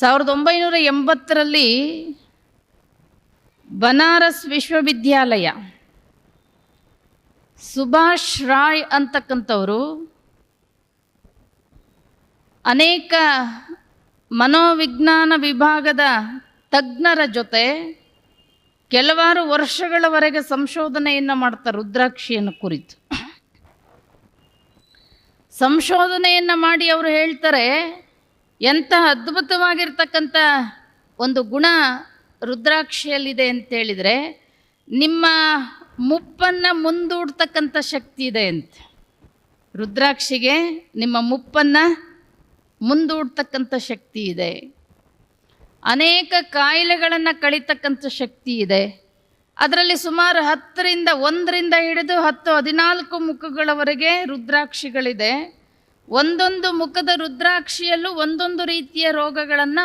1980ರಲ್ಲಿ ಬನಾರಸ್ ವಿಶ್ವವಿದ್ಯಾಲಯ ಸುಭಾಷ್ ರಾಯ್ ಅಂತಕ್ಕಂಥವರು ಅನೇಕ ಮನೋವಿಜ್ಞಾನ ವಿಭಾಗದ ತಜ್ಞರ ಜೊತೆ ಕೆಲವಾರು ವರ್ಷಗಳವರೆಗೆ ಸಂಶೋಧನೆಯನ್ನು ಮಾಡ್ತಾರೆ ರುದ್ರಾಕ್ಷಿಯನ್ನು ಕುರಿತು. ಸಂಶೋಧನೆಯನ್ನು ಮಾಡಿ ಅವರು ಹೇಳ್ತಾರೆ, ಎಂಥ ಅದ್ಭುತವಾಗಿರ್ತಕ್ಕಂಥ ಒಂದು ಗುಣ ರುದ್ರಾಕ್ಷಿಯಲ್ಲಿದೆ ಅಂತೇಳಿದರೆ, ನಿಮ್ಮ ಮುಪ್ಪನ್ನು ಮುಂದೂಡ್ತಕ್ಕಂಥ ಶಕ್ತಿ ಇದೆ ಅಂತ. ರುದ್ರಾಕ್ಷಿಗೆ ನಿಮ್ಮ ಮುಪ್ಪನ್ನು ಮುಂದೂಡ್ತಕ್ಕಂಥ ಶಕ್ತಿ ಇದೆ, ಅನೇಕ ಕಾಯಿಲೆಗಳನ್ನು ಕಳೀತಕ್ಕಂಥ ಶಕ್ತಿ ಇದೆ. ಅದರಲ್ಲಿ ಸುಮಾರು 1ರಿಂದ ಹಿಡಿದು 14 ಮುಖಗಳವರೆಗೆ ರುದ್ರಾಕ್ಷಿಗಳಿದೆ. ಒಂದೊಂದು ಮುಖದ ರುದ್ರಾಕ್ಷಿಯಲ್ಲೂ ಒಂದೊಂದು ರೀತಿಯ ರೋಗಗಳನ್ನು